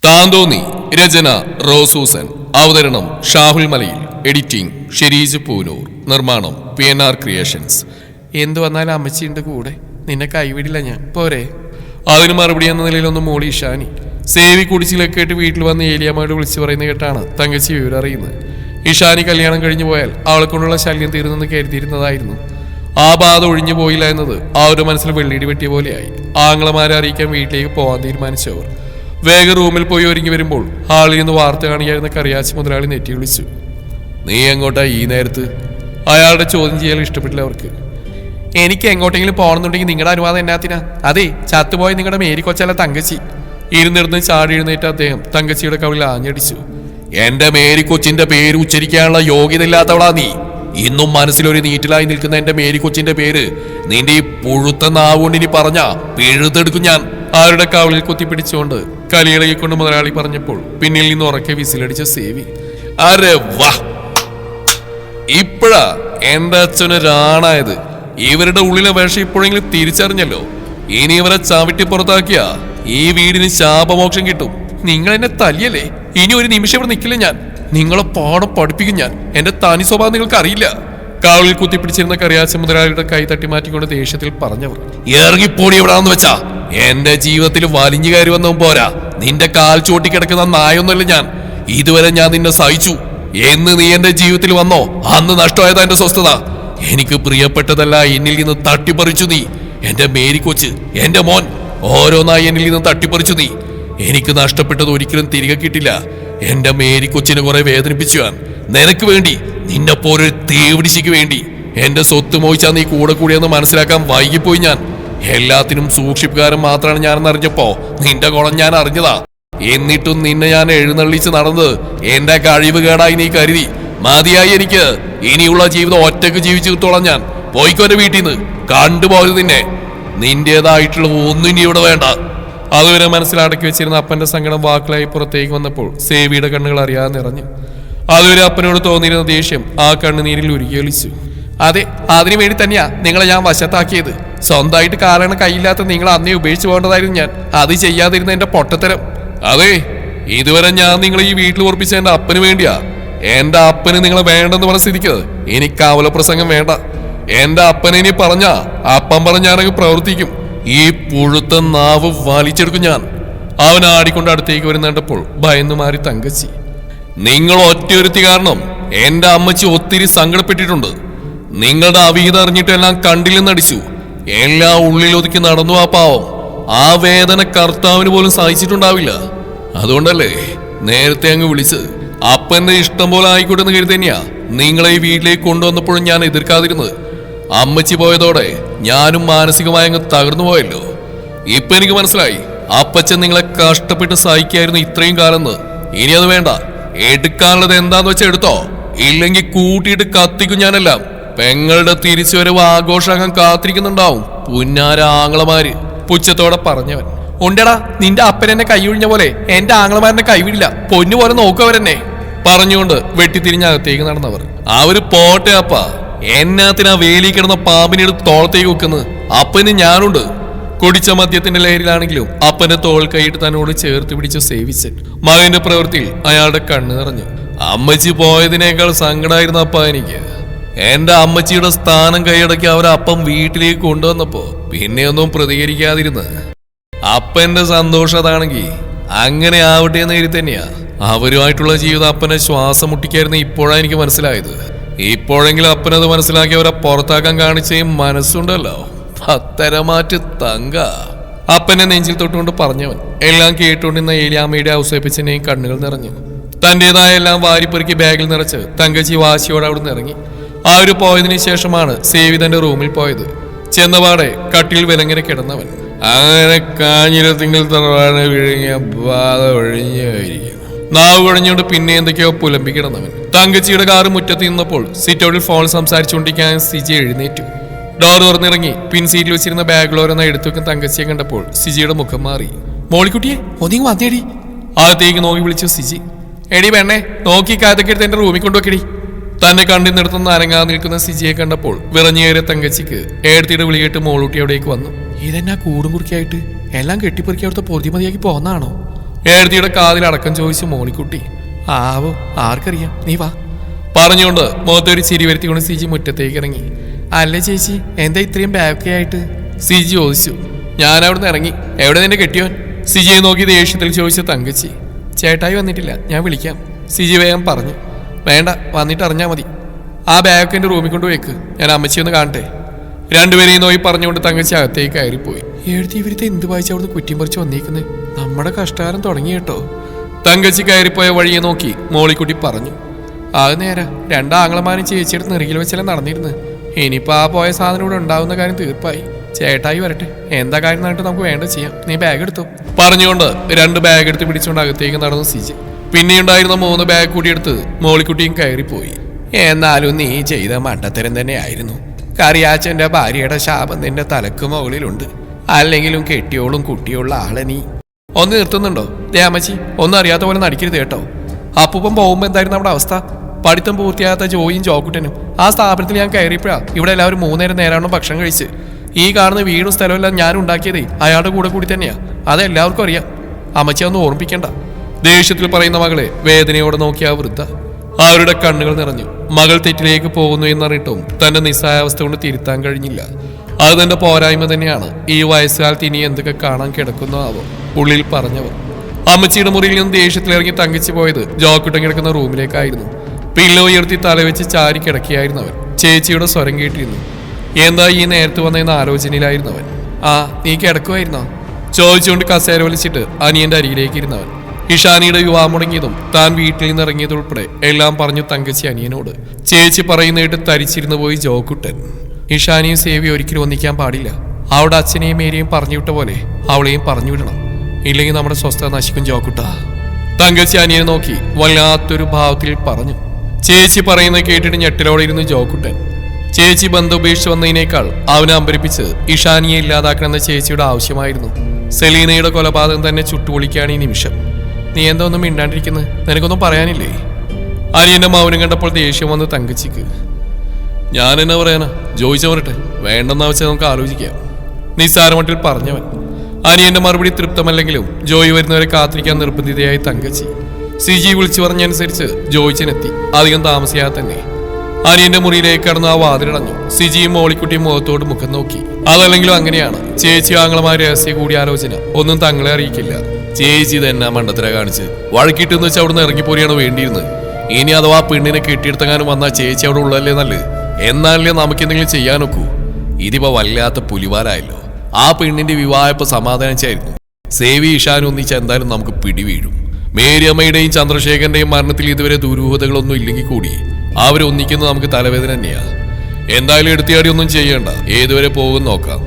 താന്തോന്നി. രചന റോസൂസൻ. അവതരണം ഷാഹുൽ മലയിൽ. എഡിറ്റിംഗ് ഷെരീജ് പൂനൂർ. നിർമ്മാണം PNR ക്രിയേഷൻസ്. എന്തു വന്നാലും അമ്മച്ചിയുടെ കൂടെ, നിന്നെ കൈവിടില്ല ഞാൻ, പോരെ? അതിന് മറുപടി എന്ന നിലയിലൊന്നും മോളി ഇഷാനി. സേവി കുടിച്ചിലൊക്കെ കേട്ട് വീട്ടിൽ വന്ന് ഏലിയാമ്മയോട് വിളിച്ചു പറയുന്ന കേട്ടാണ് തങ്കച്ചി വിവരം അറിയുന്നത്. ഇഷാനി കല്യാണം കഴിഞ്ഞു പോയാൽ അവളെ കൊണ്ടുള്ള ശല്യം തീരുന്നെന്ന് കരുതിയിരുന്നതായിരുന്നു. ആ ബാധ ഒഴിഞ്ഞു പോയില്ല എന്നത് ആ ഒരു മനസ്സിൽ വെള്ളിയിടി വെട്ടിയ പോലെയായി. ആങ്ങളമാരെ അറിയിക്കാൻ വീട്ടിലേക്ക് പോകാൻ തീരുമാനിച്ചവർ വേഗം റൂമിൽ പോയി ഒരുങ്ങി വരുമ്പോൾ ഹാളിൽ നിന്ന് വാർത്ത കാണിയായിരുന്ന കറിയാച്ചി മുതലാളി നെറ്റി വിളിച്ചു. നീ എങ്ങോട്ടാ ഈ നേരത്ത്? അയാളുടെ ചോദ്യം ചെയ്യാൻ ഇഷ്ടപ്പെട്ടില്ല അവർക്ക്. എനിക്ക് എങ്ങോട്ടെങ്കിലും പോകണമെന്നുണ്ടെങ്കിൽ നിങ്ങളുടെ അനുവാദം എന്നാത്തിനാ? അതെ, ചത്തുപോയ നിങ്ങളുടെ മേരി കൊച്ചല്ല തങ്കച്ചി. ഇരുന്നിടന്ന് ചാടി എഴുന്നേറ്റ അദ്ദേഹം തങ്കച്ചിയുടെ കവിളിൽ ആഞ്ഞടിച്ചു. എന്റെ മേരി കൊച്ചിന്റെ പേര് ഉച്ചരിക്കാനുള്ള യോഗ്യത ഇല്ലാത്തവളാ നീ. ഇന്നും മനസ്സിലൊരു നീറ്റിലായി നിൽക്കുന്ന എന്റെ മേരി കൊച്ചിന്റെ പേര് നിന്റെ ഈ പുഴുത്ത നാവുകൊണ്ടിനി പറഞ്ഞ പിഴുതെടുക്കും ഞാൻ. ആരുടെ കവിളിൽ കുത്തിപ്പിടിച്ചുകൊണ്ട് കലിയിളകിക്കൊണ്ട് മുതലാളി പറഞ്ഞപ്പോൾ പിന്നിൽ നിന്ന് ഉറക്കെ വിസിലടിച്ച സേവി. അരെ വാ, ഇപ്പഴാ എന്റെ അച്ഛനൊരാണായത്. ഇവരുടെ ഉള്ളിലെ വേഷം ഇപ്പോഴെങ്കിലും തിരിച്ചറിഞ്ഞല്ലോ. ഇനി ഇവരെ ചവിട്ടി പുറത്താക്കിയ ഈ വീടിന് ശാപമോക്ഷം കിട്ടും. നിങ്ങൾ എന്നെ തല്ലിയല്ലേ? ഇനി ഒരു നിമിഷം ഇവിടെ നിൽക്കില്ല ഞാൻ. നിങ്ങളെ പാഠം പഠിപ്പിക്കും ഞാൻ. എന്റെ തനി സ്വഭാവം നിങ്ങൾക്ക് അറിയില്ല. കാവലിൽ കുത്തിപ്പിടിച്ചിരുന്ന കറിയാച്ച മുതലാളിയുടെ കൈ തട്ടി മാറ്റിക്കൊണ്ട് ദേഷ്യത്തിൽ പറഞ്ഞവർ. ഇറങ്ങിപ്പോടി എവിടാന്ന് വെച്ചാ. എന്റെ ജീവിതത്തിൽ വലിഞ്ഞു കയറി വന്നവൻ പോരാ. നിന്റെ കാൽ ചോട്ടി കിടക്കുന്ന നായൊന്നുമല്ല ഞാൻ. ഇതുവരെ ഞാൻ നിന്നെ സഹിച്ചു. എന്ന് നീ എന്റെ ജീവിതത്തിൽ വന്നോ അന്ന് നഷ്ടമായതാ എന്റെ സ്വസ്ഥത. എനിക്ക് പ്രിയപ്പെട്ടതല്ല എന്നിൽ നിന്ന് തട്ടിപ്പറിച്ചു നീ. എന്റെ മേരിക്കൊച്ച്, എന്റെ മോൻ, ഓരോന്നായി എന്നിൽ നിന്ന് തട്ടിപ്പറിച്ചു നീ. എനിക്ക് നഷ്ടപ്പെട്ടത് ഒരിക്കലും തിരികെ കിട്ടില്ല. എന്റെ മേരിക്കൊച്ചിനെ കുറെ വേദനിപ്പിച്ചു ഞാൻ. നിനക്ക് വേണ്ടി, നിന്നെപ്പോലൊരു തേവിടിശിക്ക് വേണ്ടി. എന്റെ സ്വത്ത് മോഹിച്ചാ നീ കൂടെ കൂടിയെന്ന് മനസ്സിലാക്കാൻ വൈകിപ്പോയി ഞാൻ. എല്ലാത്തിനും സൂക്ഷിപ്പുകാരൻ മാത്രമാണ് ഞാനെന്ന് അറിഞ്ഞപ്പോ നിന്റെ കുളം ഞാൻ അറിഞ്ഞതാ. എന്നിട്ടും നിന്നെ ഞാൻ എഴുന്നള്ളിച്ച് നടന്നത് എന്റെ കഴിവ് കേടായി നീ കരുതി. മതിയായി എനിക്ക്. ഇനിയുള്ള ജീവിതം ഒറ്റക്ക് ജീവിച്ചു കിട്ടോളാം ഞാൻ. പോയിക്കോന്റെ വീട്ടിൽ നിന്ന്. കണ്ടുപോയത് നിന്നെ. നിന്റേതായിട്ടുള്ള ഒന്നും ഇനി ഇവിടെ വേണ്ട. അതുവരെ മനസ്സിലടക്കി വെച്ചിരുന്ന അപ്പന്റെ സങ്കടം വാക്കുകളായി പുറത്തേക്ക് വന്നപ്പോൾ സേവിയുടെ കണ്ണുകൾ അറിയാതെ നിറഞ്ഞു. അതുവരെ അപ്പനോട് തോന്നിയിരുന്ന ദേഷ്യം ആ കണ്ണുനീരിൽ ഉരുകിയൊലിച്ചു. അതെ, അതിനു വേണ്ടി തന്നെയാ നിങ്ങളെ ഞാൻ വശത്താക്കിയത്. സ്വന്തമായിട്ട് കാലാണ് കയ്യില്ലാത്ത നിങ്ങൾ അന്നേ ഉപേക്ഷിച്ചു പോകേണ്ടതായിരുന്നു ഞാൻ. അത് ചെയ്യാതിരുന്ന എന്റെ പൊട്ടത്തരം. അതെ, ഇതുവരെ ഞാൻ നിങ്ങളെ ഈ വീട്ടിൽ ഉറപ്പിച്ച എന്റെ അപ്പന് വേണ്ടിയാ. എന്റെ അപ്പന് നിങ്ങളെ വേണ്ടെന്ന് പറഞ്ഞ സ്ഥിതിക്ക് എനിക്ക് കാവല പ്രസംഗം വേണ്ട. എന്റെ അപ്പനെ ഇനി പറഞ്ഞ അപ്പം പറഞ്ഞാനൊക്കെ പ്രവർത്തിക്കും. ഈ പുഴുത്ത നാവ് വലിച്ചെടുക്കും ഞാൻ. അവൻ ആടിക്കൊണ്ട് അടുത്തേക്ക് വരുന്നപ്പോൾ ഭയന്നു മാറി തങ്കച്ചി. നിങ്ങൾ ഒറ്റയൊരുത്തി കാരണം എന്റെ അമ്മച്ചി ഒത്തിരി സങ്കടപ്പെട്ടിട്ടുണ്ട്. നിങ്ങളുടെ അവിഹിതം അറിഞ്ഞിട്ടെല്ലാം കണ്ടില്ലെന്നടിച്ചു. എല്ലാം ഉള്ളിലൊതുക്കി നടന്നു ആ പാവം. ആ വേദന കർത്താവിന് പോലും സഹിച്ചിട്ടുണ്ടാവില്ല. അതുകൊണ്ടല്ലേ നേരത്തെ അങ്ങ് വിളിച്ച് അപ്പന്റെ ഇഷ്ടം പോലെ ആയിക്കോട്ടെ എന്ന് കരുതി തന്നെയാ നിങ്ങളെ ഈ വീട്ടിലേക്ക് കൊണ്ടുവന്നപ്പോഴും ഞാൻ എതിർക്കാതിരുന്നത്. അമ്മച്ചി പോയതോടെ ഞാനും മാനസികമായി അങ്ങ് തകർന്നു പോയല്ലോ. ഇപ്പൊ എനിക്ക് മനസ്സിലായി അപ്പച്ചൻ നിങ്ങളെ കഷ്ടപ്പെട്ട് സഹിക്കായിരുന്നു ഇത്രയും കാലം. ഇനി അത് വേണ്ട. എടുക്കാനുള്ളത് എന്താന്ന് വെച്ചാൽ എടുത്തോ. ഇല്ലെങ്കിൽ കൂട്ടിയിട്ട് കത്തിക്കും ഞാനെല്ലാം. പെങ്ങളുടെ തിരിച്ചുവരവ് ആഘോഷാക്കാൻ കാത്തിരിക്കുന്നുണ്ടാവും പുന്നാര ആങ്ങളമാര്. പുച്ഛത്തോടെ പറഞ്ഞവൻ. ഉണ്ടടാ, നിന്റെ അപ്പൻ എന്നെ കൈയൊഴിഞ്ഞ പോലെ എന്റെ ആങ്ങളമാരനെ കൈവിടില്ല. പൊന്നു പോലെ നോക്കവരെന്നെ. പറഞ്ഞുകൊണ്ട് വെട്ടിത്തിരിഞ്ഞകത്തേക്ക് നടന്നവർ. അവര് പോട്ടെ അപ്പ. എന്നാത്തിനാ വേലി കിടന്ന പാമ്പിനെടുത്ത് തോളത്തേക്ക് വെക്കുന്നത്? അപ്പന് ഞാനുണ്ട്. കുടിച്ച മദ്യത്തിന്റെ ലഹരിയിലാണെങ്കിലും അപ്പന്റെ തോൾ കൈയിട്ട് തന്നോട് ചേർത്ത് പിടിച്ച് സേവിച്ചൻ. മകന്റെ പ്രവൃത്തിയിൽ അയാളുടെ കണ്ണ് നിറഞ്ഞു. അമ്മച്ചി പോയതിനേക്കാൾ സങ്കടമായിരുന്നു അപ്പ എനിക്ക്. എന്റെ അമ്മച്ചിയുടെ സ്ഥാനം കൈയടക്കി അവരെ അപ്പം വീട്ടിലേക്ക് കൊണ്ടുവന്നപ്പോ പിന്നെയൊന്നും പ്രതികരിക്കാതിരുന്ന്. അപ്പന്റെ സന്തോഷം അതാണെങ്കിൽ അങ്ങനെ ആവട്ടെ എന്ന് കരുതി തന്നെയാ അവരുമായിട്ടുള്ള ജീവിതം അപ്പനെ ശ്വാസം മുട്ടിക്കായിരുന്നു. ഇപ്പോഴാണ് എനിക്ക് മനസ്സിലായത്. ഇപ്പോഴെങ്കിലും അപ്പനത് മനസ്സിലാക്കി അവരെ പുറത്താക്കാൻ കാണിച്ച മനസ്സുണ്ടല്ലോ, പത്തരമാറ്റ് തങ്ക. അപ്പനെ നെഞ്ചിൽ തൊട്ടുകൊണ്ട് പറഞ്ഞവൻ. എല്ലാം കേട്ടുകൊണ്ടിരുന്ന ഏലിയാമ്മയുടെ ഔസേപ്പിച്ചനെയും കണ്ണുകൾ നിറഞ്ഞു. തന്റേതായ എല്ലാം വാരിപ്പെറുക്കി ബാഗിൽ നിറച്ച് തങ്കച്ചി വാശിയോടെ അവിടുന്ന് ഇറങ്ങി. ആ ഒരു പോയതിനു ശേഷമാണ് സേവി തന്റെ റൂമിൽ പോയത്. ചെന്നപാടെ കട്ടിൽ വിലങ്ങനെ കിടന്നവൻ. അങ്ങനെ കാഞ്ഞിരത്തിങ്കിൽ തറവാണ് വിഴുങ്ങിയ ബാധ ഒഴിഞ്ഞായിരിക്കുന്നു. നാവ് കുഴഞ്ഞുകൊണ്ട് പിന്നെ എന്തൊക്കെയോ പുലമ്പി കിടന്നവൻ. തങ്കച്ചിയുടെ കാറ് മുറ്റത്ത് നിന്നപ്പോൾ സിറ്റൗട്ടിൽ ഫോൺ സംസാരിച്ചുകൊണ്ടിരിക്കാൻ സിജി എഴുന്നേറ്റു. ഡോർ തുറന്നിറങ്ങി പിൻസീറ്റിൽ വെച്ചിരുന്ന ബാഗിലോരോന്ന് എടുത്തു വെക്കുന്ന തങ്കച്ചിയെ കണ്ടപ്പോൾ സിജിയുടെ മുഖം മാറി. മോളിക്കുട്ടിയെ ഒന്നിങ്ങ് വന്നേടി. അകത്തേക്ക് നോക്കി വിളിച്ചു സിജി. എടി പെണ്ണെ, നോക്കി കാതൊക്കെ എടുത്ത് എന്റെ റൂമിൽ കൊണ്ടുവെക്കടി. തന്നെ കണ്ടി നിർത്തുന്ന അനങ്ങാതെ നിൽക്കുന്ന സിജിയെ കണ്ടപ്പോൾ വിറഞ്ഞേറിയ തങ്കച്ചിക്ക് ഏടത്തിയുടെ വിളി കേട്ട് മോളൂട്ടി അവിടേക്ക് വന്നു. ഇതെന്നാ കൂടും കുറുക്കിയായിട്ട് എല്ലാം കെട്ടിപ്പെറുക്കി അവിടുത്തെ പൊറുതി മതിയാക്കി പോന്നാണോ? ഏടത്തിയുടെ കാതിൽ അടക്കം ചോദിച്ചു മോളിക്കുട്ടി. ആവോ, ആർക്കറിയാം, നീ വാ പറഞ്ഞുകൊണ്ട് മുഖത്തൊരു ചിരി വരുത്തിക്കൊണ്ട് സിജി മുറ്റത്തേക്ക് ഇറങ്ങി. അല്ല ചേച്ചി, എന്താ ഇത്രയും ബാക്കി ആയിട്ട്? സിജി ചോദിച്ചു. ഞാൻ അവിടുന്ന് ഇറങ്ങി. എവിടെ നിന്നെ കെട്ടിയോൻ? സിജിയെ നോക്കി ദേഷ്യത്തിൽ ചോദിച്ച തങ്കച്ചി. ചേട്ടായി വന്നിട്ടില്ല, ഞാൻ വിളിക്കാം, സിജി വേഗം പറഞ്ഞു. വേണ്ട, വന്നിട്ട് അറിഞ്ഞാൽ മതി. ആ ബാഗൊക്കെ എൻ്റെ റൂമിൽ കൊണ്ട് വെക്ക്, ഞാൻ അമ്മച്ചി ഒന്ന് കാണട്ടെ. രണ്ടുപേരെയും നോക്കി പറഞ്ഞുകൊണ്ട് തങ്കച്ചി അകത്തേക്ക് കയറിപ്പോയി. എഴുതി ഇവരുത്തെ എന്ത് വായിച്ച അവിടുന്ന് കുറ്റിയും പറിച്ച് വന്നേക്കുന്നത്? നമ്മുടെ കഷ്ടകാലം തുടങ്ങി കേട്ടോ. തങ്കച്ചി കയറിപ്പോയ വഴിയെ നോക്കി മോളിക്കുട്ടി പറഞ്ഞു. അത് നേരാ, രണ്ടാങ്ങളമാരും ചേച്ചിയെടുത്ത് നെറുകിൽ വെച്ചെല്ലാം നടന്നിരുന്നു. ഇനിയിപ്പോൾ ആ പോയ സാധനം ഇവിടെ ഉണ്ടാവുന്ന കാര്യം തീർപ്പായി. ചേട്ടായി വരട്ടെ, എന്താ കാര്യം എന്നിട്ട് നമുക്ക് വേണ്ട ചെയ്യാം. നീ ബാഗ് എടുത്തു പറഞ്ഞുകൊണ്ട് 2 ബാഗ് എടുത്ത് പിടിച്ചുകൊണ്ട് അകത്തേക്ക് നടന്നു സിജി. പിന്നെയുണ്ടായിരുന്ന 3 ബാഗ് കൂടി എടുത്ത് മോളിക്കുട്ടിയും കയറിപ്പോയി. എന്നാലും നീ ചെയ്ത മണ്ടത്തരം തന്നെയായിരുന്നു. കറിയാച്ചന്റെ ഭാര്യയുടെ ശാപം നിന്റെ തലക്ക് മുകളിലുണ്ട്. അല്ലെങ്കിലും കെട്ടിയോളും കുട്ടിയുള്ള ആളെ നീ ഒന്ന് നിർത്തുന്നുണ്ടോ? ദേമച്ചി, ഒന്നും അറിയാത്ത പോലെ നടിക്കരുത് കേട്ടോ. അപ്പൂപ്പം പോകുമ്പോൾ എന്തായിരുന്നു നമ്മുടെ അവസ്ഥ? പഠിത്തം പൂർത്തിയാകാത്ത ജോയിയും ജോക്കുട്ടനും. ആ സ്ഥാപനത്തിൽ ഞാൻ കയറിയപ്പോഴാ ഇവിടെ എല്ലാവരും 3 നേരമാണ് ഭക്ഷണം കഴിച്ച്. ഈ കാണുന്ന വീടും സ്ഥലമെല്ലാം ഞാൻ ഉണ്ടാക്കിയതേ അയാളുടെ കൂടെ കൂടി തന്നെയാ. അതെല്ലാവർക്കും അറിയാം. അമ്മച്ചി ഒന്ന് ഓർമ്മിക്കണ്ട. ദേഷ്യത്തിൽ പറയുന്ന മകളെ വേദനയോടെ നോക്കിയ വൃദ്ധ. അവരുടെ കണ്ണുകൾ നിറഞ്ഞു. മകൾ തെറ്റിലേക്ക് പോകുന്നു എന്നറിഞ്ഞിട്ടും തന്റെ നിസ്സഹായാവസ്ഥ കൊണ്ട് തിരുത്താൻ കഴിഞ്ഞില്ല. അത് തന്റെ പോരായ്മ തന്നെയാണ്. ഈ വയസ്സുകാലത്ത് ഇനി എന്തൊക്കെ കാണാൻ കിടക്കുന്നോ ആവോ ഉള്ളിൽ പറഞ്ഞവർ. അമ്മച്ചിയുടെ മുറിയിൽ നിന്ന് ദേഷ്യത്തിലിറങ്ങി തങ്കച്ചി പോയത് ജോക്കുട്ടൻ കിടക്കുന്ന റൂമിലേക്കായിരുന്നു. പില്ലോ ഉയർത്തി തലവെച്ച് ചാരി കിടക്കിയായിരുന്നു അവൻ. ചേച്ചിയുടെ സ്വരം കേട്ടിരുന്നു. എന്താ ഈ നേരത്ത് വന്നതെന്ന് ആലോചനയിലായിരുന്നു അവൻ. ആ, നീ കിടക്കുമായിരുന്നോ ചോദിച്ചുകൊണ്ട് കസേര വലിച്ചിട്ട് അനിയന്റെ അരികിലേക്ക് ഇരുന്നവൻ. ഇഷാനിയുടെ യുവാവ് മുടങ്ങിയതും താൻ വീട്ടിൽ നിന്ന് ഇറങ്ങിയതുൾപ്പെടെ എല്ലാം പറഞ്ഞു തങ്കച്ചി അനിയനോട്. ചേച്ചി പറയുന്നതായിട്ട് തരിച്ചിരുന്നു പോയി ജോക്കുട്ടൻ. ഇഷാനിയും സേവി ഒരിക്കലും ഒന്നിക്കാൻ പാടില്ല. അവിടെ അച്ഛനെയും മേരിയും പറഞ്ഞുവിട്ട പോലെ അവളെയും പറഞ്ഞു വിടണം. ഇല്ലെങ്കിൽ നമ്മുടെ സ്വസ്ഥത നശിക്കും ജോക്കുട്ട. തങ്കച്ചി അനിയനെ നോക്കി വല്ലാത്തൊരു ഭാവത്തിൽ പറഞ്ഞു. ചേച്ചി പറയുന്നത് കേട്ടിട്ട് ഞെട്ടിലോടെ ഇരുന്ന് ജോക്കുട്ടൻ. ചേച്ചി ബന്ധം ഉപേക്ഷിച്ച് വന്നതിനേക്കാൾ അവനെ അമ്പരിപ്പിച്ച് ഇഷാനിയെ ഇല്ലാതാക്കണമെന്ന ചേച്ചിയുടെ ആവശ്യമായിരുന്നു. സെലീനയുടെ കൊലപാതകം തന്നെ ചുട്ടുപൊളിക്കുകയാണ് ഈ നിമിഷം. നീ എന്താ ഒന്നും മിണ്ടാണ്ടിരിക്കുന്നത്? നിനക്കൊന്നും പറയാനില്ലേ? അനിയന്റെ മൗനം കണ്ടപ്പോൾ ദേഷ്യം വന്ന് തങ്കച്ചിക്ക്. ഞാൻ എന്നാ പറയാനാ? ജോയിച്ച വരട്ടെ, വേണ്ടെന്നാ വെച്ചാൽ നമുക്ക് ആലോചിക്കാം, നിസ്സാരമട്ടിൽ പറഞ്ഞവൻ. അനിയന്റെ മറുപടി തൃപ്തമല്ലെങ്കിലും ജോയി വരുന്നവരെ കാത്തിരിക്കാൻ നിർബന്ധിതയായി തങ്കച്ചി. സിജി വിളിച്ചു പറഞ്ഞനുസരിച്ച് ജോയിച്ചനെത്തി. അധികം താമസിയാതെ തന്നെ അനിയന്റെ മുറിയിലേക്ക് കടന്ന് ആ വാതിലടഞ്ഞു. സിജിയും മോളിക്കുട്ടിയും മുഖത്തോട് മുഖം നോക്കി. അതല്ലെങ്കിലും അങ്ങനെയാണ്. ചേച്ചി ആങ്ങളമാർ രഹസ്യ കൂടിയാലോചന ഒന്നും തങ്ങളെ അറിയിക്കില്ല. ചേച്ചി തന്നെ മണ്ടത്തര കാണിച്ച് വഴക്കിട്ടെന്ന് വെച്ചാൽ അവിടുന്ന് ഇറങ്ങിപ്പോരിയാണ് വേണ്ടിയിരുന്നത്. ഇനി അഥവാ പെണ്ണിനെ കെട്ടിയെടുത്തെങ്ങാനും വന്നാൽ ചേച്ചി അവിടെ ഉള്ളല്ലേ നല്ലത്. എന്നാലല്ലേ നമുക്ക് എന്തെങ്കിലും ചെയ്യാനൊക്കൂ. ഇതിപ്പോ വല്ലാത്ത പുലിവാലായല്ലോ. ആ പെണ്ണിന്റെ വിവാഹപ്പോ സമാധാനിച്ചായിരുന്നു. സേവി ഇഷാനും ഒന്നിച്ച എന്തായാലും നമുക്ക് പിടിവീഴും. മേരിയമ്മയുടെയും ചന്ദ്രശേഖരന്റെയും മരണത്തിൽ ഇതുവരെ ദുരൂഹതകളൊന്നും ഇല്ലെങ്കിൽ കൂടി അവരൊന്നിക്കുന്നത് നമുക്ക് തലവേദന തന്നെയാ. എന്തായാലും എടുത്തിയാടി ഒന്നും ചെയ്യണ്ട, ഏതുവരെ പോകും നോക്കാം.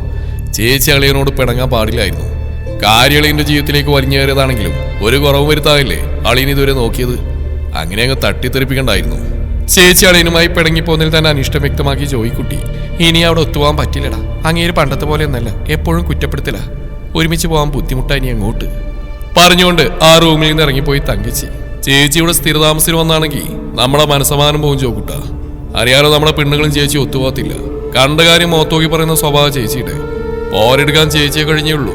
ചേച്ചി അളിയനോട് പിണങ്ങാൻ പാടില്ലായിരുന്നു. കാര്യളിയന്റെ ജീവിതത്തിലേക്ക് വലിഞ്ഞേറിയതാണെങ്കിലും ഒരു കുറവും വരുത്താതില്ലേ അളിയൻ ഇതുവരെ നോക്കിയത്. അങ്ങനെ അങ്ങ് തട്ടിത്തെറിപ്പിക്കണ്ടായിരുന്നു. ചേച്ചി അളിയനുമായി പിണങ്ങിപ്പോന്നതിൽ തന്നെ അനിഷ്ടം വ്യക്തമാക്കി ജോയിക്കുട്ടി. ഇനി അവിടെ ഒത്തുപോകാൻ പറ്റില്ലടാ. അങ്ങേര് പണ്ടത്തെ പോലെ ഒന്നല്ല, എപ്പോഴും കുറ്റപ്പെടുത്തില്ല. ഒരുമിച്ച് പോകാൻ ബുദ്ധിമുട്ടായി ഇനി അങ്ങോട്ട് പറഞ്ഞുകൊണ്ട് ആ റൂമിൽ നിന്ന് ഇറങ്ങിപ്പോയി തങ്കച്ചി. ചേച്ചിയുടെ സ്ഥിരതാമസത്തിന് വന്നാണെങ്കിൽ നമ്മുടെ മനസ്സമാനം പോകും ജോക്കുട്ട. അറിയാലോ, നമ്മുടെ പെണ്ണുങ്ങളും ചേച്ചി ഒത്തുപോകത്തില്ല. കണ്ട കാര്യം മോത്തോക്കി പറയുന്ന സ്വഭാവം ചേച്ചിയുടെ. പോരെടുക്കാൻ ചേച്ചിയെ കഴിഞ്ഞേ ഉള്ളൂ.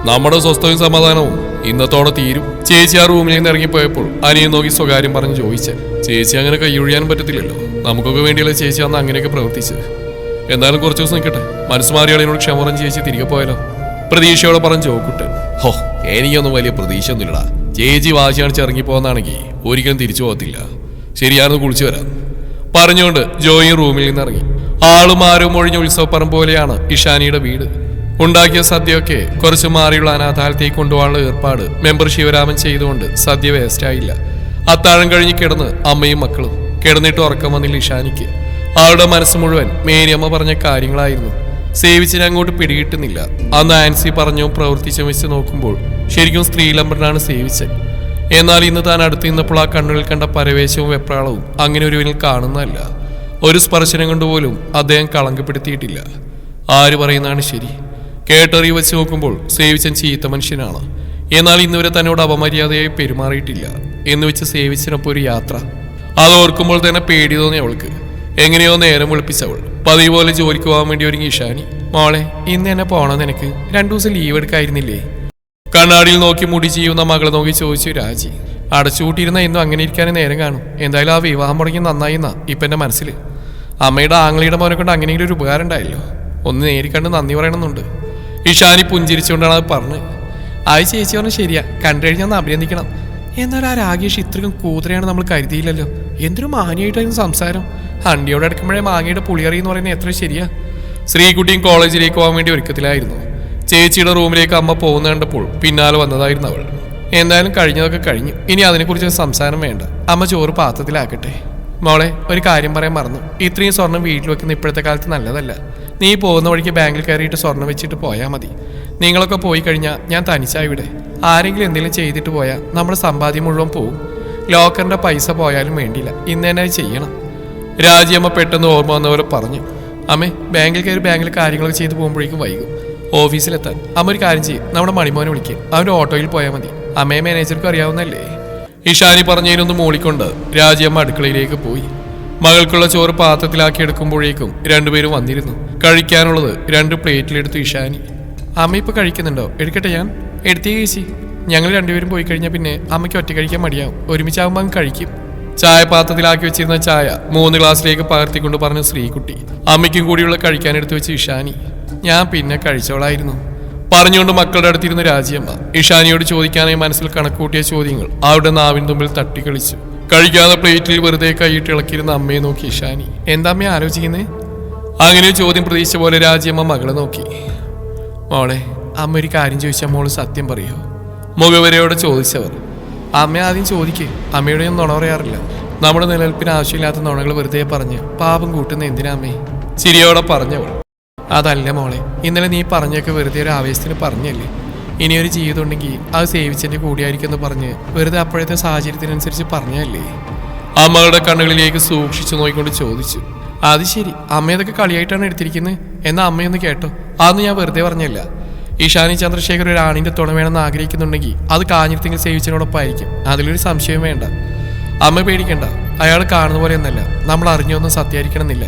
നമ്മുടെ സ്വസ്ഥവും സമാധാനവും ഇന്നത്തോടെ തീരും. ചേച്ചി ആ റൂമിൽ നിന്ന് ഇറങ്ങിപ്പോയപ്പോൾ അനിയൻ നോക്കി സ്വകാര്യം പറഞ്ഞ് ചോദിച്ചു. ചേച്ചി അങ്ങനെ കൈയൊഴിയാനും പറ്റത്തില്ലല്ലോ. നമുക്കൊക്കെ വേണ്ടിയല്ല ചേച്ചി അന്ന് അങ്ങനെയൊക്കെ പ്രവർത്തിച്ച്. എന്തായാലും കുറച്ച് ദിവസം നിൽക്കട്ടെ. മനസ്സുമാരിയാളിനോട് ക്ഷമ പറഞ്ഞ് ചേച്ചി തിരികെ പോയാലോ? പ്രതീക്ഷയോടെ പറഞ്ഞു ജോക്കുട്ടൻ. ഹോ, എനിക്കൊന്നും വലിയ പ്രതീക്ഷ ഒന്നുമില്ലടാ. ചേച്ചി വാശി കാണിച്ച് ഇറങ്ങിപ്പോകുന്നാണെങ്കിൽ ഒരിക്കലും തിരിച്ചു പോകത്തില്ല. ശരിയാണെന്ന് കുളിച്ചു വരാം പറഞ്ഞുകൊണ്ട് ജോയി റൂമിൽ നിന്ന് ഇറങ്ങി. ആളും ആരും ഒഴിഞ്ഞ ഉത്സവപ്പറം പോലെയാണ് ഇഷാനിയുടെ വീട്. ഉണ്ടാക്കിയ സദ്യയൊക്കെ കുറച്ച് മാറിയുള്ള അനാഥാലയത്തേക്ക് കൊണ്ടുപോകാനുള്ള ഏർപ്പാട് മെമ്പർ ശിവരാമൻ ചെയ്തുകൊണ്ട് സദ്യ വേസ്റ്റായില്ല. അത്താഴം കഴിഞ്ഞ് കിടന്ന് അമ്മയും മക്കളും. കിടന്നിട്ട് ഉറക്കം വന്നില്ല ഇഷാനിക്ക്. അവളുടെ മനസ്സ് മുഴുവൻ മേരിയമ്മ പറഞ്ഞ കാര്യങ്ങളായിരുന്നു. സേവിച്ചിനെ അങ്ങോട്ട് പിടികിട്ടുന്നില്ല. അന്ന് ആൻസി പറഞ്ഞോ പ്രവർത്തിച്ചോ വെച്ച് നോക്കുമ്പോൾ ശരിക്കും സ്ത്രീലമ്പനാണ് സേവിച്ചൻ. എന്നാൽ ഇന്ന് താൻ അടുത്ത് നിന്നപ്പോൾ ആ കണ്ണുകളിൽ കണ്ട പരവേശവും വെപ്രാളവും അങ്ങനെ ഒരുവനിൽ കാണുന്നതല്ല. ഒരു സ്പർശനം കൊണ്ടുപോലും അദ്ദേഹം കളങ്കപ്പെടുത്തിയിട്ടില്ല. ആര് പറയുന്നതാണ് ശരി? കേട്ടറി വെച്ച് നോക്കുമ്പോൾ സേവിച്ചൻ ചീത്ത മനുഷ്യനാണ്. എന്നാൽ ഇന്നുവരെ തന്നോട് അപമര്യാദയായി പെരുമാറിയിട്ടില്ല. എന്ന് വെച്ച് സേവിച്ചനൊപ്പം ഒരു യാത്ര, അതോർക്കുമ്പോൾ തന്നെ പേടി തോന്നി അവൾക്ക്. എങ്ങനെയോ നേരം വിളിപ്പിച്ചവൾ പതിവ് പോലെ ജോലിക്ക് പോകാൻ വേണ്ടി ഒരുങ്ങി ഇഷാനി. മോളെ, ഇന്ന് തന്നെ പോണം. നിനക്ക് 2 ദിവസം ലീവ് എടുക്കായിരുന്നില്ലേ? കണ്ണാടിയിൽ നോക്കി മുടി ചെയ്യുന്ന മകളെ നോക്കി ചോദിച്ചു രാജി. അടച്ചുകൂട്ടിയിരുന്ന എന്നും അങ്ങനെ ഇരിക്കാനേ നേരം കാണും. എന്തായാലും ആ വിവാഹം മുടങ്ങി നന്നായി എന്നാ ഇപ്പം എൻ്റെ മനസ്സിൽ. അമ്മയുടെ ആങ്ങളിയുടെ മോനെ കൊണ്ട് അങ്ങനെയെങ്കിലും ഒരു ഉപകാരം ഉണ്ടായല്ലോ. ഒന്ന് നേരിക്കണ്ട് നന്ദി പറയണമെന്നുണ്ട്. ഇഷാനി പുഞ്ചിരിച്ചുകൊണ്ടാണ് അത് പറഞ്ഞത്. അത് ചേച്ചി പറഞ്ഞ ശരിയാ, കണ്ടു കഴിഞ്ഞാൽ ഒന്ന് അഭിനന്ദിക്കണം. എന്നാൽ ആ രാകേഷ് ഇത്രയും കൂതറയാണ് നമ്മൾ കരുതിയില്ലല്ലോ. എന്തൊരു മാന്യമായിട്ടായിരുന്നു സംസാരം. ഹണ്ടിയോട് അടുക്കുമ്പോഴേ മാങ്ങയുടെ പുളിയറി എന്ന് പറയുന്നത് എത്ര ശരിയാ. ശ്രീകുട്ടിയും കോളേജിലേക്ക് പോകാൻ വേണ്ടി ഒരുക്കത്തിലായിരുന്നു. ചേച്ചിയുടെ റൂമിലേക്ക് അമ്മ പോകുന്ന കണ്ടപ്പോൾ പിന്നാലെ വന്നതായിരുന്നു അവൾ. എന്തായാലും കഴിഞ്ഞതൊക്കെ കഴിഞ്ഞു, ഇനി അതിനെക്കുറിച്ച് സംസാരം വേണ്ട. അമ്മ ചോറ് പാത്രത്തിലാക്കട്ടെ. മോളെ, ഒരു കാര്യം പറയാൻ മറന്നു. ഇത്രയും സ്വർണം വീട്ടിൽ വെക്കുന്ന ഇപ്പോഴത്തെ കാലത്ത് നല്ലതല്ല. നീ പോകുന്ന വഴിക്ക് ബാങ്കിൽ കയറിയിട്ട് സ്വർണം വെച്ചിട്ട് പോയാൽ മതി. നിങ്ങളൊക്കെ പോയി കഴിഞ്ഞാൽ ഞാൻ തനിച്ചായി ഇവിടെ. ആരെങ്കിലും എന്തെങ്കിലും ചെയ്തിട്ട് പോയാൽ നമ്മുടെ സമ്പാദ്യം മുഴുവൻ പോവും. ലോക്കറിന്റെ പൈസ പോയാലും വേണ്ടിയില്ല, ഇന്ന് തന്നെ ചെയ്യണം. രാജിയമ്മ പെട്ടെന്ന് ഓർമ്മ വന്ന പോലെ പറഞ്ഞു. അമ്മേ, ബാങ്കിൽ കയറി ബാങ്കിൽ കാര്യങ്ങളൊക്കെ ചെയ്ത് പോകുമ്പോഴേക്കും വൈകും ഓഫീസിലെത്താൻ. അമ്മ ഒരു കാര്യം ചെയ്യും, നമ്മുടെ മണിമോനെ വിളിക്കുക. അവൻ്റെ ഓട്ടോയിൽ പോയാൽ മതി. അമ്മയെ മാനേജർക്കും അറിയാവുന്നല്ലേ. ഇഷാനി പറഞ്ഞതിനൊന്ന് മൂളിക്കൊണ്ട് രാജിയമ്മ അടുക്കളയിലേക്ക് പോയി. മകൾക്കുള്ള ചോറ് പാത്രത്തിലാക്കി എടുക്കുമ്പോഴേക്കും രണ്ടുപേരും വന്നിരുന്നു. കഴിക്കാനുള്ളത് 2 പ്ലേറ്റിലെടുത്തു ഇഷാനി. അമ്മ ഇപ്പോൾ കഴിക്കുന്നുണ്ടോ? എടുക്കട്ടെ ഞാൻ? എടുത്തേ ചേച്ചി. ഞങ്ങൾ രണ്ടുപേരും പോയി കഴിഞ്ഞാൽ പിന്നെ അമ്മയ്ക്ക് ഒറ്റ കഴിക്കാൻ മടിയാവും. ഒരുമിച്ചാകുമ്പോൾ അങ്ങ് കഴിക്കും. ചായ പാത്രത്തിലാക്കി വെച്ചിരുന്ന ചായ 3 ഗ്ലാസ്സിലേക്ക് പകർത്തിക്കൊണ്ട് പറഞ്ഞു ശ്രീകുട്ടി. അമ്മയ്ക്കും കൂടിയുള്ള കഴിക്കാനെടുത്ത് വെച്ച് ഇഷാനി. ഞാൻ പിന്നെ കഴിച്ചോളായിരുന്നു പറഞ്ഞുകൊണ്ട് മക്കളുടെ അടുത്തിരുന്ന് രാജിയമ്മ. ഇഷാനിയോട് ചോദിക്കാനായി മനസ്സിൽ കണക്കൂട്ടിയ ചോദ്യങ്ങൾ അവരുടെ നാവിൻ തുമ്പിൽ തട്ടിക്കളിച്ചു. കഴിക്കാതെ പ്ലേറ്റിൽ വെറുതെ കൈയിട്ട് ഇളക്കിയിരുന്ന അമ്മയെ നോക്കി ഇഷാനി. എന്താ അമ്മയെ ആലോചിക്കുന്നേ? അങ്ങനെ ചോദ്യം പ്രതീക്ഷിച്ച പോലെ രാജിയമ്മ മകളെ നോക്കി. മോളെ, അമ്മ ഒരു കാര്യം ചോദിച്ചാൽ മോള് സത്യം പറയോ? മുഖവരയോടെ ചോദിച്ചവർ. അമ്മ ആദ്യം ചോദിക്കേ. അമ്മയോട് ഞാൻ നുണ പറയാറില്ല. നമ്മുടെ നിലനിൽപ്പിന് ആവശ്യമില്ലാത്ത നുണകൾ വെറുതെ പറഞ്ഞ് പാപം കൂട്ടുന്ന എന്തിനാ അമ്മേ? ചിരിയോടെ പറഞ്ഞവൾ. അതല്ല മോളെ, ഇന്നലെ നീ പറഞ്ഞൊക്കെ വെറുതെ ഒരു ആവേശത്തിന് പറഞ്ഞല്ലേ. ഇനിയൊരു ജീവിതം ഉണ്ടെങ്കിൽ അത് സേവിച്ചെൻ്റെ കൂടിയായിരിക്കുമെന്ന് പറഞ്ഞ് വെറുതെ അപ്പോഴത്തെ സാഹചര്യത്തിനനുസരിച്ച് പറഞ്ഞല്ലേ. അമ്മകളുടെ കണ്ണുകളിലേക്ക് സൂക്ഷിച്ചു നോക്കിക്കൊണ്ട് ചോദിച്ചു. അത് ശരി, അമ്മയതൊക്കെ കളിയായിട്ടാണ് എടുത്തിരിക്കുന്നത്. എന്നാൽ അമ്മയൊന്ന് കേട്ടോ, അതൊന്നും ഞാൻ വെറുതെ പറഞ്ഞല്ല. ഇഷാനി ചന്ദ്രശേഖർ ഒരു ആണിന്റെ തുണ വേണമെന്ന് ആഗ്രഹിക്കുന്നുണ്ടെങ്കിൽ അത് കാഞ്ഞിരത്തെങ്കിൽ സേവിച്ചതിനോടൊപ്പമായിരിക്കും. അതിലൊരു സംശയം വേണ്ട. അമ്മ പേടിക്കണ്ട. അയാൾ കാണുന്ന പോലെയൊന്നല്ല. നമ്മൾ അറിഞ്ഞൊന്നും സത്യമായിരിക്കണമെന്നില്ല.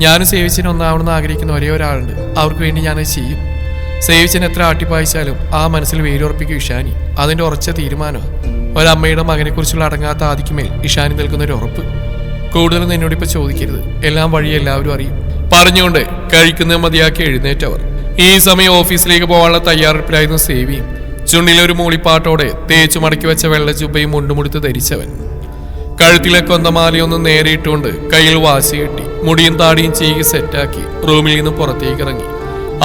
ഞാനും സേവിച്ചതിന് ഒന്നാവണമെന്ന് ആഗ്രഹിക്കുന്ന ഒരേ ഒരാളുണ്ട്. അവർക്ക് വേണ്ടി ഞാനത് ചെയ്യും. സേവിച്ചതിന് എത്ര ആട്ടിപ്പായിച്ചാലും ആ മനസ്സിൽ വേരുറപ്പിക്കും ഇഷാനി. അതിന്റെ ഉറച്ച തീരുമാനം. ഒരമ്മയുടെ മകനെക്കുറിച്ചുള്ള അടങ്ങാത്ത ആദിക്കുമേൽ ഇഷാനി നൽകുന്ന ഒരു ഉറപ്പ്. കൂടുതലൊന്നും എന്നോടിപ്പോൾ ചോദിക്കരുത്. എല്ലാം വഴി എല്ലാവരും അറിയും പറഞ്ഞുകൊണ്ട് കഴിക്കുന്നത് മതിയാക്കി എഴുന്നേറ്റവർ. ഈ സമയം ഓഫീസിലേക്ക് പോകാനുള്ള തയ്യാറെടുപ്പിലായിരുന്നു സേവിയും. ചുണ്ടിലൊരു മൂളിപ്പാട്ടോടെ തേച്ചു മടക്കി വെച്ച വെള്ള ജുബയും മുണ്ടുമുടുത്ത് ധരിച്ചവൻ. കഴുത്തിലെ കൊന്തമാലയൊന്നും നേരെ ഇട്ടുകൊണ്ട് കയ്യിൽ വാശി കെട്ടി മുടിയും താടിയും ചെയ്യി സെറ്റാക്കി റൂമിൽ നിന്ന് പുറത്തേക്ക് ഇറങ്ങി.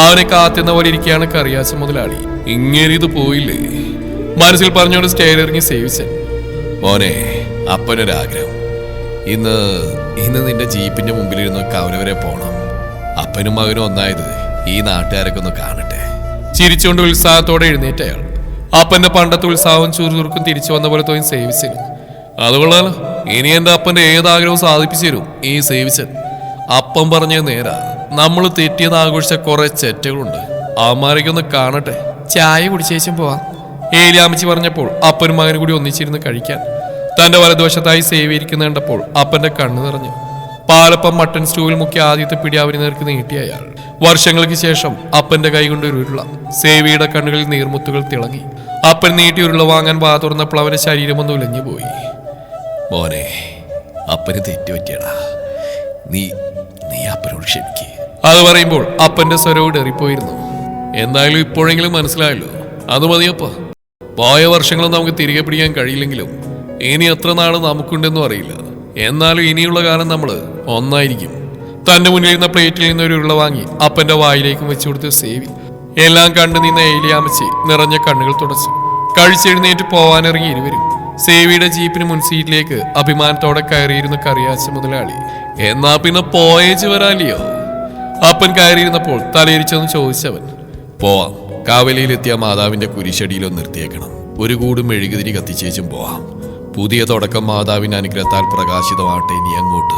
അവനെ കാത്തുന്ന പോലെ ഇരിക്കുകയാണ് കറിയാച്ച മുതലാളി. ഇങ്ങനെ ഇത് പോയില്ലേ മനസ്സിൽ പറഞ്ഞുകൊണ്ട് സ്റ്റെയർ ഇറങ്ങി സേവിച്ചൻ. മോനെ, അപ്പനൊരാഗ്രഹം. ഇന്ന് നിന്റെ ജീപ്പിന്റെ മുമ്പിലിരുന്ന് കവല വരെ പോണം. അപ്പനും മകനും ഒന്നായത് ഈ നാട്ടുകാരൊക്കെ ഒന്ന് കാണട്ടെ. ചിരിച്ചുകൊണ്ട് ഉത്സാഹത്തോടെ എഴുന്നേറ്റ അയാൾ. അപ്പന്റെ പണ്ടത്തെ ഉത്സാഹവും ചുറുചുറുക്കും തിരിച്ചു വന്ന പോലെ തോന്നി സേവിച്ചന്. അതുകൊള്ളാലോ, ഇനി എന്റെ അപ്പന്റെ ഏതാഗ്രഹവും സാധിപ്പിച്ചു തരും ഈ സേവിച്ചൻ. അപ്പം പറഞ്ഞത് നേരാ. നമ്മൾ തെറ്റിയെന്ന് ആഘോഷിച്ച കുറെ ചെറ്റകളുണ്ട്. അവന്മാരൊക്കെ ഒന്ന് കാണട്ടെ. ചായ കുടിച്ചേച്ചും പോവാം ഏലിയാമ്മച്ചി പറഞ്ഞപ്പോൾ അപ്പനും മകനും കൂടി ഒന്നിച്ചിരുന്ന് കഴിക്കാൻ. തന്റെ വലതുവശത്തായി സേവിയിരിക്കുന്ന കണ്ടപ്പോൾ അപ്പന്റെ കണ്ണു നിറഞ്ഞു. പാലപ്പം മട്ടൻ സ്റ്റൂവിൽ മുക്കി ആദ്യത്തെ പിടി അവന് നേർക്ക് നീട്ടിയ അയാൾ. വർഷങ്ങൾക്ക് ശേഷം അപ്പന്റെ കൈ കൊണ്ട് ഒരു ഉരുള. സേവിയുടെ കണ്ണുകളിൽ നീർമുത്തുകൾ തിളങ്ങി. അപ്പൻ നീട്ടി ഉരുള വാങ്ങാൻ വാ തുറന്നപ്പോൾ അവന്റെ ശരീരമൊന്നും ഉലഞ്ഞുപോയി. മോനെ, അപ്പന് തെറ്റുപറ്റിയടാ. നീ അപ്പനോട് ക്ഷമിക്കേ. അത് പറയുമ്പോൾ അപ്പന്റെ സ്വരവും ഡെറിപ്പോയിരുന്നു. എന്തായാലും ഇപ്പോഴെങ്കിലും മനസ്സിലായല്ലോ. അത് മതിയപ്പ. പോയ വർഷങ്ങളും നമുക്ക് തിരികെ പിടിക്കാൻ കഴിയില്ലെങ്കിലും ഇനി എത്ര നാള് നമുക്കുണ്ടെന്നും അറിയില്ല. എന്നാലും ഇനിയുള്ള കാലം നമ്മൾ ഒന്നായിരിക്കും. തന്റെ മുന്നിലിരുന്ന പ്ലേറ്റിൽ നിന്ന് ഒരു ഉരുള വാങ്ങി അപ്പന്റെ വായിലേക്കും വെച്ചു കൊടുത്ത് സേവി. എല്ലാം കണ്ടു നിന്ന ഏലിയാമ്മച്ചി നിറഞ്ഞ കണ്ണുകൾ തുടച്ചു. കഴിച്ചെഴുന്നേറ്റ് പോവാനിറങ്ങി ഇരുവരും. സേവിയുടെ ജീപ്പിന് മുൻസീറ്റിലേക്ക് അഭിമാനത്തോടെ കയറിയിരുന്ന കറിയാച്ച മുതലാളി. എന്നാ പിന്നെ പോയേച്ച് വരാലിയോ? അപ്പൻ കയറിയിരുന്നപ്പോൾ തലയിരിച്ചൊന്ന് ചോദിച്ചവൻ. പോവാം. കാവലിയിലെത്തിയ മാതാവിന്റെ കുരിശടിയിലൊന്ന് നിർത്തിയേക്കണം. ഒരു കൂടും മെഴുകുതിരി കത്തിച്ചേച്ചും പോവാം. പുതിയ തുടക്കം മാതാവിന്റെ അനുഗ്രഹത്താൽ പ്രകാശിതമാട്ടെ ഇനി അങ്ങോട്ട്.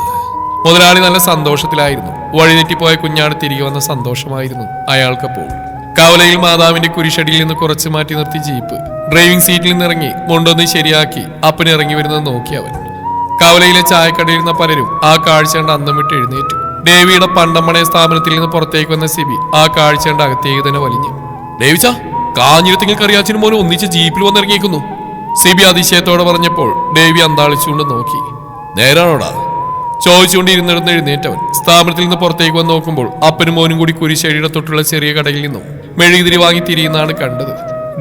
മുതലാളി നല്ല സന്തോഷത്തിലായിരുന്നു. വഴിതെറ്റിപ്പോയ കുഞ്ഞാട് തിരികെ വന്ന സന്തോഷമായിരുന്നു അയാൾക്കപ്പോൾ. കവലയിൽ മാതാവിന്റെ കുരിശടിയിൽ നിന്ന് കുറച്ചു മാറ്റി നിർത്തി ജീപ്പ്. ഡ്രൈവിംഗ് സീറ്റിൽ നിന്നിറങ്ങി മുണ്ടൊന്ന് ശരിയാക്കി അപ്പന് ഇറങ്ങി വരുന്നത് നോക്കി അവൻ. കവലയിലെ ചായക്കടയിരുന്ന പലരും ആ കാഴ്ച കണ്ട് അന്തം വിട്ട് എഴുന്നേറ്റു. ദേവിയുടെ പണ്ടമ്മണയ സ്ഥാപനത്തിൽ നിന്ന് പുറത്തേക്ക് വന്ന സിബി ആ കാഴ്ച കണ്ട് അകത്തേക്ക് തന്നെ വലിഞ്ഞു. ദേവിച്ച കാഞ്ഞിരത്തിങ്ങൽ കറിയാച്ചനും മോനും ഒന്നിച്ച് ജീപ്പിൽ വന്നിറങ്ങിയേക്കുന്നു. സിബി അതിശയത്തോടെ പറഞ്ഞപ്പോൾ ദേവി അന്താളിച്ചുകൊണ്ട് നോക്കി. നേരാണോടാ ചോദിച്ചുകൊണ്ട് ഇരുന്നിടന്ന് എഴുന്നേറ്റവൻ സ്ഥാപനത്തിൽ നിന്ന് പുറത്തേക്ക് വന്ന് നോക്കുമ്പോൾ അപ്പനും മോനും കൂടി കുരിശടിയുടെ തൊട്ടുള്ള ചെറിയ കടയിൽ നിന്നും മെഴുകുതിരി വാങ്ങി തിരിയുന്നതാണ് കണ്ടത്.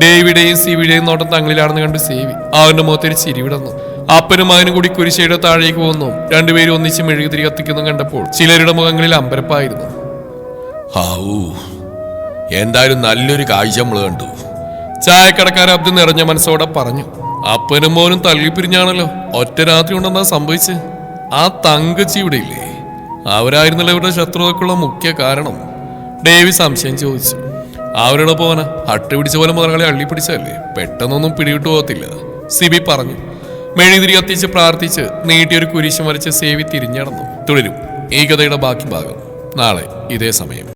ഡേവിയുടെയും സിബിയുടെയും നോട്ടം തങ്ങളിലാണെന്ന് കണ്ട് സേവി അവന്റെ മുഖത്തൊരു ചിരി വിടന്നു. അപ്പനും മകനും കൂടി കുരിശയുടെ താഴേക്ക് പോകുന്നു. രണ്ടുപേരും ഒന്നിച്ച് മെഴുകുതിരി കത്തിക്കുന്നു കണ്ടപ്പോൾ ചിലരുടെ മുഖങ്ങളിൽ അമ്പരപ്പായിരുന്നു. എന്തായാലും നല്ലൊരു കാഴ്ച നമ്മൾ കണ്ടു. ചായക്കടക്കാരൻ അബ്ദു നിറഞ്ഞ മനസ്സോടെ പറഞ്ഞു. അപ്പനും മോനും തള്ളിപ്പിരിഞ്ഞാണല്ലോ ഒറ്റ രാത്രി കൊണ്ടെന്നാ സംഭവിച്ച്. ആ തങ്കച്ചി ഇവിടെ ഇല്ലേ? അവരായിരുന്നല്ലോ ഇവരുടെ ശത്രുതക്കുള്ള മുഖ്യ കാരണം. ഡേവി സംശയം ചോദിച്ചു. അവരുടെ പോന അട്ട പിടിച്ച പോലെ മുതലാളി അള്ളിപ്പിടിച്ചല്ലേ, പെട്ടെന്നൊന്നും പിടിവിട്ടു പോകത്തില്ല, സിബി പറഞ്ഞു. മെഴുകുതിരി കത്തിച്ച് പ്രാർത്ഥിച്ച് നീട്ടിയൊരു കുരിശ് വരച്ച് സേവി തിരിഞ്ഞടന്നു. തുടരും ഈ കഥയുടെ ബാക്കി ഭാഗം നാളെ ഇതേ സമയം.